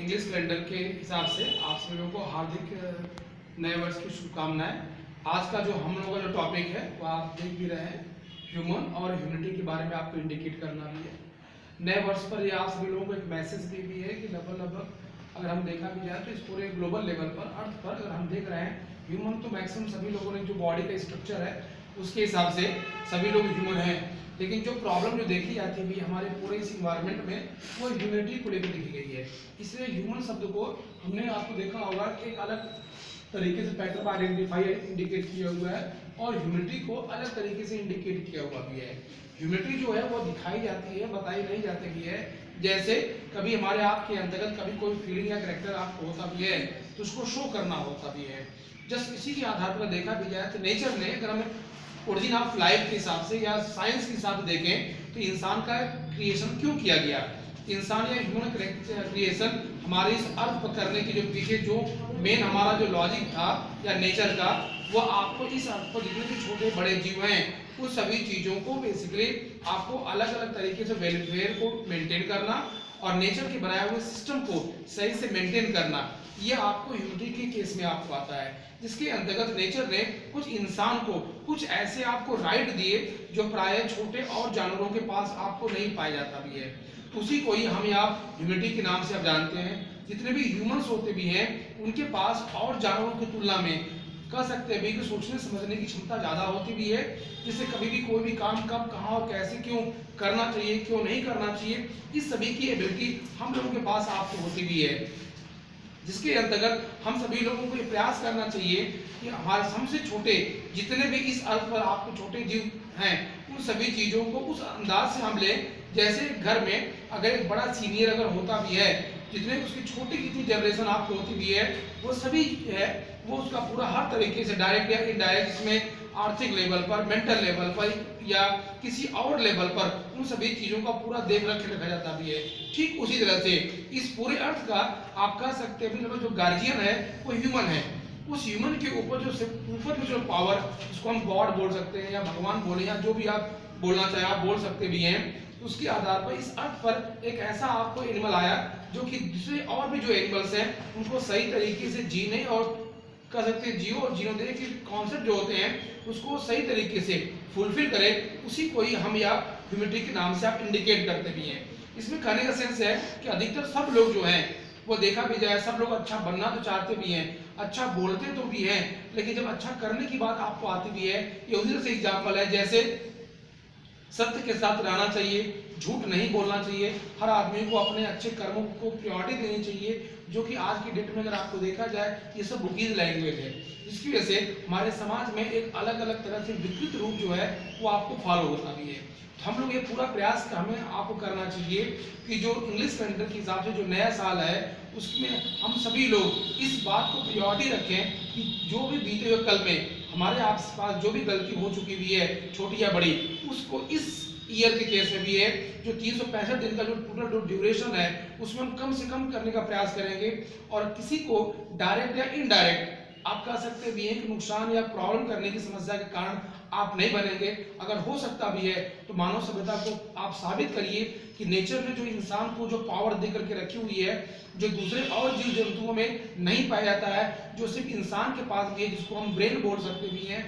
English calendar के हिसाब से आप सभी लोगों को हार्दिक नए वर्ष की शुभकामनाएं। आज का जो हम लोगों का जो टॉपिक है वो आप देख भी रहे हैं, ह्यूमन और ह्यूमनिटी के बारे में आपको इंडिकेट करना भी है। नए वर्ष पर ये आप सभी लोगों को एक मैसेज भी है कि लगभग अगर हम देखा भी जाए तो इस पूरे ग्लोबल लेवल पर, अर्थ पर अगर हम देख रहे हैं, ह्यूमन तो मैक्सिमम सभी लोगों ने जो बॉडी का स्ट्रक्चर है उसके हिसाब से सभी लोग ह्यूमन हैं, लेकिन जो प्रॉब्लम जो देखी जाती है हमारे पूरे इस इन्वायरमेंट में वो ह्यूमनिटी को लेकर देखी गई है। इसलिए ह्यूमन शब्द को हमने आपको देखा होगा एक अलग तरीके से पैटर्न आइडेंटिफाई इंडिकेट किया हुआ है और ह्यूमनिटी को अलग तरीके से इंडिकेट किया हुआ भी है। ह्यूमनिटी जो है वो दिखाई जाती है, बताई नहीं जाती भी है। जैसे कभी हमारे आपके अंतर्गत कभी कोई फीलिंग या कैरेक्टर आपको होता भी है तो उसको शो करना होता भी है। जस्ट इसी के आधार पर देखा भी जाए तो नेचर ने, अगर हम ओरिजिन ऑफ लाइफ के हिसाब से या साइंस के हिसाब से देखें तो इंसान का क्रिएशन क्यों किया गया, इंसान या ह्यूमन क्रिएशन हमारे इस अर्थ पर करने के जो पीछे जो मेन हमारा जो लॉजिक था या नेचर का, वो आपको इस अर्थ पर जितने भी छोटे बड़े जीव हैं उस सभी चीज़ों को बेसिकली आपको अलग अलग तरीके से वेलफेयर को मेंटेन करना और नेचर के बनाए हुए सिस्टम को सही से मेंटेन करना, ये आपको ह्यूमनिटी के केस में आपको आता है। जिसके अंतर्गत नेचर ने कुछ इंसान को कुछ ऐसे आपको राइट दिए जो प्रायः छोटे और जानवरों के पास आपको नहीं पाया जाता भी है। उसी को ही हम यहाँ ह्यूमनिटी के नाम से आप जानते हैं। जितने भी ह्यूमंस होते भी हैं उनके पास और जानवरों की तुलना में कह सकते हैं कि सोचने समझने की क्षमता ज़्यादा होती भी है, जिससे कभी भी कोई भी काम कब कहाँ और कैसे क्यों करना चाहिए क्यों नहीं करना चाहिए, इस सभी की एबिलिटी हम लोगों के पास आपको होती भी है। जिसके अंतर्गत हम सभी लोगों को ये प्रयास करना चाहिए कि हमारे हमसे छोटे जितने भी इस अर्थ पर आपको छोटे जीव हैं उन सभी चीज़ों को उस अंदाज से हम लें जैसे घर में अगर एक बड़ा सीनियर अगर होता भी है, जितने उसकी छोटी जितनी जनरेशन आपको होती भी है वो सभी है वो उसका पूरा हर तरीके से डायरेक्ट या इनडायरेक्ट, जिसमें आर्थिक लेवल पर, मेंटल लेवल पर या किसी और लेवल पर उन सभी चीज़ों का पूरा देख रखा जाता भी है। ठीक उसी तरह से इस पूरे अर्थ का आप कह सकते हैं जो गार्जियन है वो ह्यूमन है। उस ह्यूमन के ऊपर जो पावर, उसको हम गॉड बोल सकते हैं या भगवान बोले या जो भी आप बोलना चाहे आप बोल सकते भी हैं, उसके आधार पर इस अर्थ पर एक ऐसा आपको एनिमल आया जो कि दूसरे और भी जो एनिमल्स हैं उनको सही तरीके से जीने और कह सकते हैं जियो और जीने के कॉन्सेप्ट जो होते हैं उसको सही तरीके से फुलफिल करें, उसी को ही हम या ह्यूमनिटी के नाम से आप इंडिकेट करते भी हैं। इसमें कहने का सेंस है कि अधिकतर सब लोग जो हैं वो देखा भी जाए सब लोग अच्छा बनना तो चाहते भी हैं, अच्छा बोलते तो भी हैं, लेकिन जब अच्छा करने की बात आपको आती भी है, ये उसी से एग्जाम्पल है जैसे सत्य के साथ रहना चाहिए, झूठ नहीं बोलना चाहिए, हर आदमी को अपने अच्छे कर्मों को प्रायोरिटी देनी चाहिए, जो कि आज की डेट में अगर आपको देखा जाए ये सब बुकीज लैंग्वेज है, जिसकी वजह से हमारे समाज में एक अलग अलग तरह से विकृत रूप जो है वो आपको फॉलो होता भी है। तो हम लोग ये पूरा प्रयास हमें आपको करना चाहिए कि जो इंग्लिश कैलेंडर के हिसाब से जो नया साल है उसमें हम सभी लोग इस बात को प्रायोरिटी रखें कि जो भी बीते हुए कल में हमारे आसपास जो भी गलती हो चुकी हुई है छोटी या बड़ी, उसको इस ईयर के केस में भी है जो 365 दिन का जो टोटल जो ड्यूरेशन है उसमें हम कम से कम करने का प्रयास करेंगे और किसी को डायरेक्ट या इनडायरेक्ट आप कह सकते भी हैं कि नुकसान या प्रॉब्लम करने की समस्या के कारण आप नहीं बनेंगे। अगर हो सकता भी है तो मानव सभ्यता को आप साबित करिए कि नेचर ने जो इंसान को जो पावर दे करके रखी हुई है जो दूसरे और जीव जंतुओं में नहीं पाया जाता है, जो सिर्फ इंसान के पास भी है, जिसको हम ब्रेन बोल सकते भी हैं,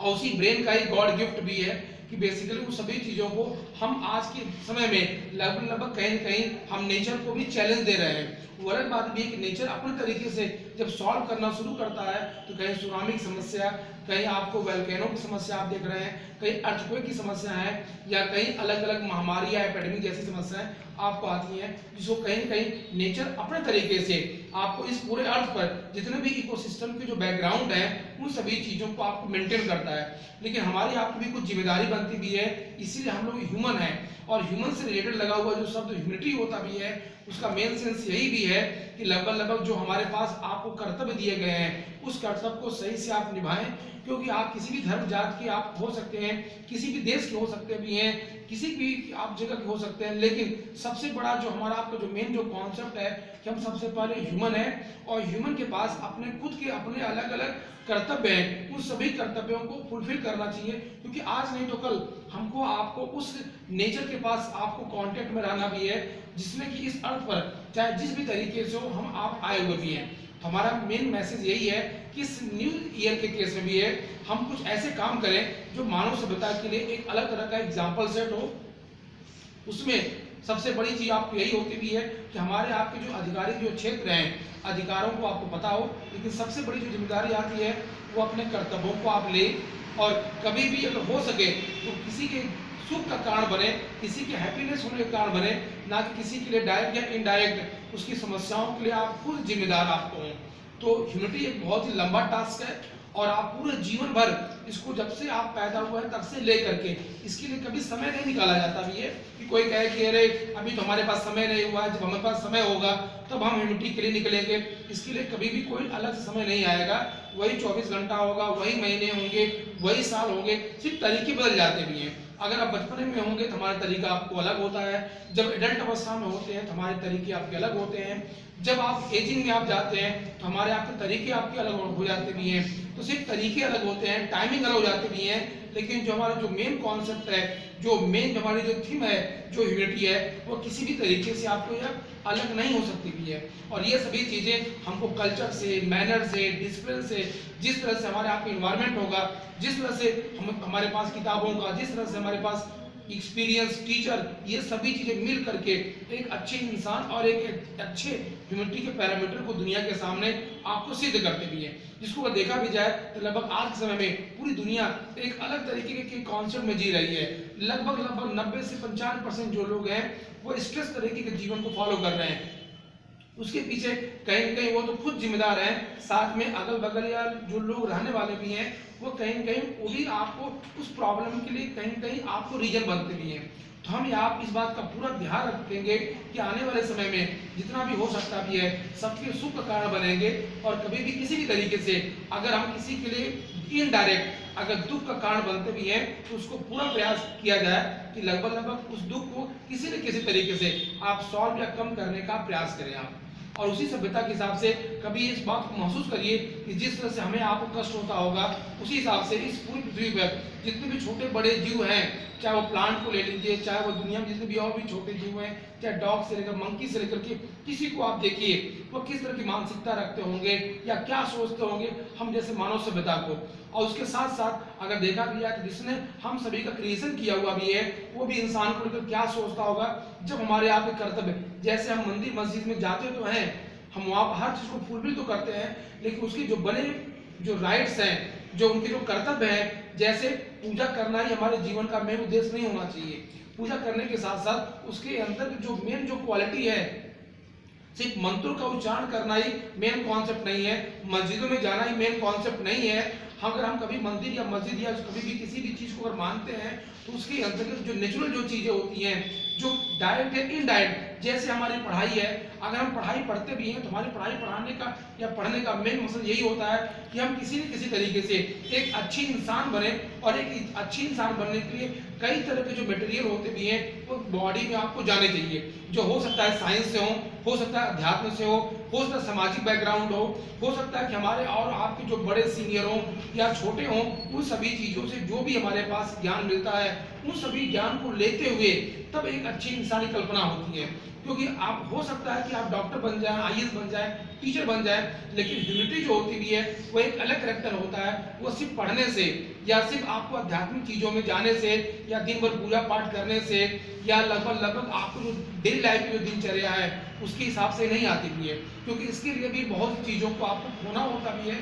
और उसी ब्रेन का ही गॉड गिफ्ट भी है कि बेसिकली उन सभी चीज़ों को हम आज के समय में लगभग कहीं न कहीं हम नेचर को भी चैलेंज दे रहे हैं। वो अलग बात भी है कि नेचर अपने तरीके से जब सॉल्व करना शुरू करता है तो कहीं सुनामी की समस्या, कहीं आपको वोल्केनो की समस्या आप देख रहे हैं, कहीं अर्थक्वेक की समस्या है या कहीं अलग अलग महामारी या एपिडेमिक जैसी समस्याएं आपको आती हैं, जिसको कहीं कहीं नेचर अपने तरीके से आपको इस पूरे अर्थ पर जितने भी इकोसिस्टम के जो बैकग्राउंड है उन सभी चीज़ों को आपको मेंटेन करता है। लेकिन हमारी आपकी भी कुछ जिम्मेदारी बनती भी है, इसीलिए हम लोग ह्यूमन हैं और ह्यूमन से रिलेटेड लगा हुआ जो शब्द ह्यूमनिटी होता भी है उसका मेन सेंस यही भी है कि लगभग जो हमारे पास आपको कर्तव्य दिए गए हैं उस कर्तव्य को सही से आप निभाएं, क्योंकि आप किसी भी धर्म जात के आप हो सकते हैं, किसी भी देश के हो सकते भी हैं, किसी भी आप जगह के हो सकते हैं, लेकिन सबसे बड़ा जो हमारा आपका जो मेन जो कॉन्सेप्ट है कि हम सबसे पहले ह्यूमन है और ह्यूमन के पास अपने खुद के अपने अलग अलग कर्तव्य हैं, उन सभी कर्तव्यों को फुलफिल करना चाहिए, क्योंकि आज नहीं तो कल हमको आपको उस नेचर के पास आपको कांटेक्ट में रहना भी है जिसमें कि इस अर्थ पर चाहे जिस भी तरीके से हो हम आप आए हुए भी हैं। तो हमारा मेन मैसेज यही है कि इस न्यू ईयर के केस में भी है हम कुछ ऐसे काम करें जो मानव सभ्यता के लिए एक अलग तरह का एग्जाम्पल सेट हो। उसमें सबसे बड़ी चीज आपको यही होती भी है कि हमारे आपके जो आधिकारिक जो क्षेत्र हैं अधिकारों को आपको पता हो, लेकिन सबसे बड़ी जो जिम्मेदारी आती है वो अपने कर्तव्यों को आप ले और कभी भी अगर हो सके तो किसी के सुख का कारण बने, किसी के हैप्पीनेस होने का कारण बने, ना कि किसी के लिए डायरेक्ट या इनडायरेक्ट उसकी समस्याओं के लिए आप खुद जिम्मेदार आपको हों। तो ह्यूमैनिटी एक बहुत ही लंबा टास्क है और आप पूरे जीवन भर इसको जब से आप पैदा हुए हैं तब से ले करके इसके लिए कभी समय नहीं निकाला जाता भी है कि कोई कहे कि अरे अभी तो हमारे पास समय नहीं हुआ है, जब हमारे पास समय होगा तब हम ह्यूमैनिटी के लिए निकलेंगे। इसके लिए कभी भी कोई अलग से समय नहीं आएगा, वही 24 घंटा होगा, वही महीने होंगे, वही साल होंगे, सिर्फ तरीके बदल जाते भी हैं। अगर आप बचपन में होंगे तो हमारा तरीका आपको अलग होता है, जब एडल्ट अवस्था में होते हैं तो हमारे तरीके आपके अलग होते हैं, जब आप एजिंग में आप जाते हैं तो हमारे आपके तरीके आपके अलग हो जाते भी हैं। तो सिर्फ तरीके अलग होते हैं, टाइमिंग अलग हो जाते भी हैं, लेकिन जो हमारा जो मेन कॉन्सेप्ट है, जो मेन हमारी जो थीम है, जो ह्यूमैनिटी है, वो किसी भी तरीके से आपको यह अलग नहीं हो सकती भी है। और ये सभी चीज़ें हमको कल्चर से, मैनर से, डिसिप्लिन से, जिस तरह से हमारे आपका इन्वायरमेंट होगा, जिस तरह से हमारे पास किताबों का, जिस तरह से हमारे पास एक्सपीरियंस, टीचर, ये सभी चीजें मिल करके एक अच्छे इंसान और एक अच्छे ह्यूमैनिटी के पैरामीटर को दुनिया के सामने आपको सिद्ध करते भी हैं, जिसको अगर देखा भी जाए तो लगभग आज के समय में पूरी दुनिया एक अलग तरीके के कॉन्सेप्ट में जी रही है। लगभग 90 से 95% जो लोग हैं वो स्ट्रेस तरीके के जीवन को फॉलो कर रहे हैं। उसके पीछे कहीं न कहीं वो तो खुद जिम्मेदार हैं, साथ में अगल बगल या जो लोग रहने वाले भी हैं वो कहीं न कहीं वो भी आपको उस प्रॉब्लम के लिए कहीं न कहीं आपको रीजन बनते भी हैं। तो हम आप इस बात का पूरा ध्यान रखेंगे कि आने वाले समय में जितना भी हो सकता भी है सबके सुख का कारण बनेंगे, और कभी भी किसी भी तरीके से अगर हम किसी के लिए इनडायरेक्ट अगर दुख का कारण बनते भी हैं तो उसको पूरा प्रयास किया जाए कि लगभग उस दुख को किसी न किसी तरीके से आप सॉल्व या कम करने का प्रयास करें आप। और उसी सभ्यता के हिसाब से कभी इस बात को महसूस करिए कि जिस तरह से हमें आपको कष्ट होता होगा उसी हिसाब से इस पूरी पृथ्वी पर जितने भी छोटे बड़े जीव हैं, चाहे वो प्लांट को ले लीजिए, चाहे वो दुनिया में जितने भी और भी छोटे जीव हैं, चाहे डॉग से लेकर मंकी से लेकर के किसी को आप देखिए वो किस तरह की मानसिकता रखते होंगे या क्या सोचते होंगे हम जैसे मानव सभ्यता को। और उसके साथ साथ अगर देखा भी जाए तो जिसने हम सभी का क्रिएशन किया हुआ भी है वो भी इंसान को लेकर क्या सोचता होगा जब हमारे यहाँ पे कर्तव्य, जैसे हम मंदिर मस्जिद में जाते तो हैं, हम वहाँ हर चीज को फुलफिल तो करते हैं, लेकिन उसकी जो बने जो राइट्स हैं, जो उनके जो कर्तव्य हैं, जैसे पूजा करना ही हमारे जीवन का मेन उद्देश्य नहीं होना चाहिए। पूजा करने के साथ साथ उसके अंदर जो मेन जो क्वालिटी है, सिर्फ मंत्रों का उच्चारण करना ही मेन कॉन्सेप्ट नहीं है, मस्जिदों में जाना ही मेन कॉन्सेप्ट नहीं है। अगर हम कभी मंदिर या मस्जिद या कभी भी किसी भी चीज को अगर मानते हैं तो उसके अंतर्गत जो नेचुरल जो चीजें होती हैं, जो डायरेक्ट है इनडायरेक्ट, जैसे हमारी पढ़ाई है, अगर हम पढ़ाई पढ़ते भी हैं तो हमारी पढ़ाई पढ़ाने का या पढ़ने का मेन मकसद यही होता है कि हम किसी न किसी तरीके से एक अच्छी इंसान बने, और एक अच्छी इंसान बनने के लिए कई तरह के जो मटेरियल होते भी हैं वो बॉडी में आपको जाने चाहिए, जो हो सकता है साइंस से हो सकता है अध्यात्म से हो सकता है सामाजिक बैकग्राउंड हो सकता है कि हमारे और आपके जो बड़े सीनियर हों या छोटे हों, उन सभी चीज़ों से जो भी हमारे पास ज्ञान मिलता है उन सभी ज्ञान को लेते हुए तब एक अच्छी इंसानी कल्पना होती है। क्योंकि आप हो सकता है कि आप डॉक्टर बन जाएं, आईएएस बन जाएं, टीचर बन जाएं, लेकिन ह्यूमैनिटी जो होती भी है वो एक अलग कैरेक्टर होता है। वो सिर्फ पढ़ने से या सिर्फ आपको आध्यात्मिक चीज़ों में जाने से या दिन भर पूजा पाठ करने से या लगभग आपको जो डेली लाइफ की जो दिनचर्या है उसके हिसाब से नहीं आती भी है, क्योंकि इसके लिए भी बहुत सी चीज़ों को आपको खोना होता भी है।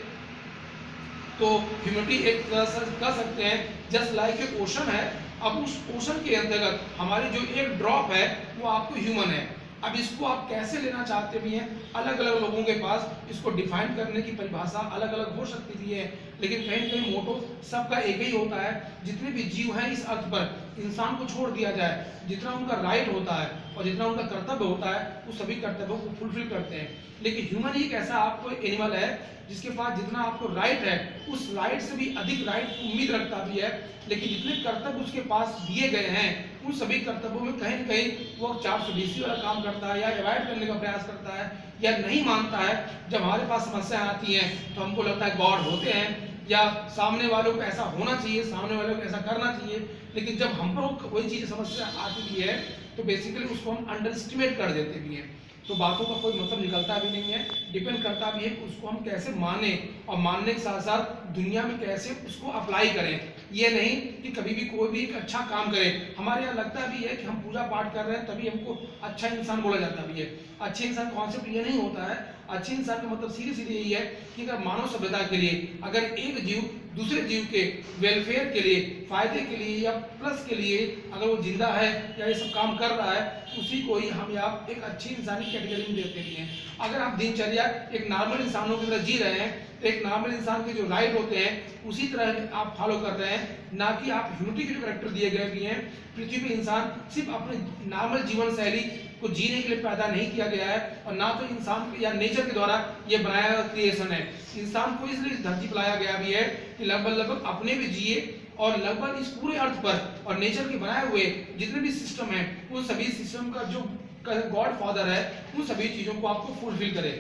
तो ह्यूमैनिटी एक कह सकते हैं जस्ट लाइक ए ओशन है। अब उस ओशन के अंतर्गत हमारी जो एक ड्रॉप है वो आपको ह्यूमन है। अब इसको आप कैसे लेना चाहते भी हैं, अलग अलग लोगों के पास इसको डिफाइन करने की परिभाषा अलग अलग हो सकती भी है, लेकिन कहीं न कहीं मोटो सबका एक ही होता है, जितने भी जीव हैं इस अर्थ पर इंसान को छोड़ दिया जाए, जितना उनका राइट होता है और जितना उनका कर्तव्य होता है वो सभी कर्तव्यों को फुलफिल करते हैं। लेकिन ह्यूमन ही एक ऐसा आपको एनिमल है जिसके पास जितना आपको राइट है उस राइट से भी अधिक राइट की उम्मीद रखता भी है, लेकिन जितने कर्तव्य उसके पास दिए गए हैं उन सभी कर्तव्यों में कहीं न कहीं वो 420 वाला काम करता है या अवॉइड करने का प्रयास करता है या नहीं मानता है। जब हमारे पास समस्या आती हैं तो हमको लगता है गॉड होते हैं या सामने वालों को ऐसा होना चाहिए, सामने वालों को ऐसा करना चाहिए, लेकिन जब हम पर वही चीज़ समस्या आती भी है तो बेसिकली उसको हम अंडर एस्टिमेट कर देते भी हैं। तो बातों का कोई मतलब निकलता भी नहीं है, डिपेंड करता भी है कि उसको हम कैसे माने और मानने के साथ साथ दुनिया में कैसे उसको अप्लाई करें। ये नहीं कि कभी भी कोई भी एक अच्छा काम करें। हमारे यहाँ लगता भी है कि हम पूजा पाठ कर रहे हैं तभी हमको अच्छा इंसान बोला जाता भी है। अच्छे इंसान कॉन्सेप्ट ये नहीं होता है। अच्छे इंसान का मतलब सीधे सीधे यही है कि अगर मानव सभ्यता के लिए अगर एक जीव दूसरे जीव के वेलफेयर के लिए, फायदे के लिए या प्लस के लिए अगर वो जिंदा है या ये सब काम कर रहा है, उसी को ही हम आप एक अच्छी इंसानी कैटेगरी में देते हैं। अगर आप दिनचर्या एक नॉर्मल इंसानों की तरह जी रहे हैं तो एक नॉर्मल इंसान के जो राइट होते हैं उसी तरह आप फॉलो कर रहे हैं, ना कि आप ह्यूमनिटी के जो कैरेक्टर दिए गए भी हैं। पृथ्वी पे इंसान सिर्फ अपने नॉर्मल जीवन शैली को जीने के लिए पैदा नहीं किया गया है और ना तो इंसान या नेचर के द्वारा ये बनाया गया क्रिएशन है। इंसान को इसलिए इस धरती पर लाया गया भी है कि लगभग अपने भी जिए और लगभग इस पूरे अर्थ पर और नेचर के बनाए हुए जितने भी सिस्टम है उन सभी सिस्टम का जो गॉड फादर है उन सभी चीजों को आपको फुलफिल करे।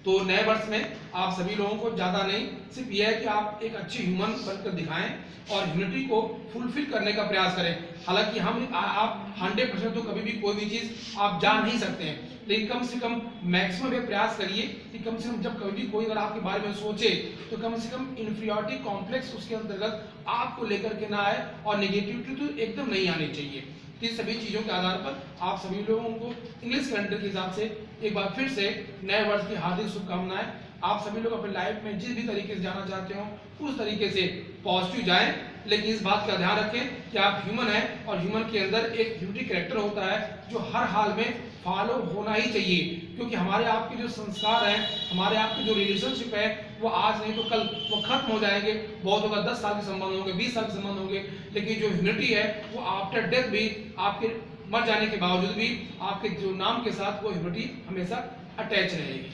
तो नए वर्ष में आप सभी लोगों को ज़्यादा नहीं, सिर्फ यह है कि आप एक अच्छे ह्यूमन बनकर दिखाएं और ह्यूनिटी को फुलफिल करने का प्रयास करें। हालांकि आप 100% तो कभी भी कोई भी चीज़ आप जान नहीं सकते हैं, लेकिन कम से कम मैक्सिमम ये प्रयास करिए कि कम से कम जब कभी भी कोई अगर आपके बारे में सोचे तो कम से कम इन्फीरियरिटी कॉम्प्लेक्स उसके अंतर्गत आपको लेकर के ना आए और नेगेटिविटी तो एकदम नहीं आनी चाहिए। इन सभी चीज़ों के आधार पर आप सभी लोगों को इंग्लिश कैलेंडर के हिसाब से एक बार फिर से नए वर्ष की हार्दिक शुभकामनाएं। आप सभी लोग अपने लाइफ में जिस भी तरीके से जाना चाहते हो उस तरीके से पॉजिटिव जाएं, लेकिन इस बात का ध्यान रखें कि आप ह्यूमन हैं और ह्यूमन के अंदर एक ह्यूमनिटी कैरेक्टर होता है जो हर हाल में फॉलो होना ही चाहिए, क्योंकि हमारे आपके जो संस्कार हैं, हमारे आपके जो रिलेशनशिप है वो आज नहीं तो कल वो खत्म हो जाएंगे। बहुत होगा 10 साल के संबंध होंगे, 20 साल के संबंध होंगे, लेकिन जो ह्यूमनिटी है वो आफ्टर डेथ भी आपके मर जाने के बावजूद भी आपके जो नाम के साथ वो ह्यूमनिटी हमेशा अटैच रहेगी।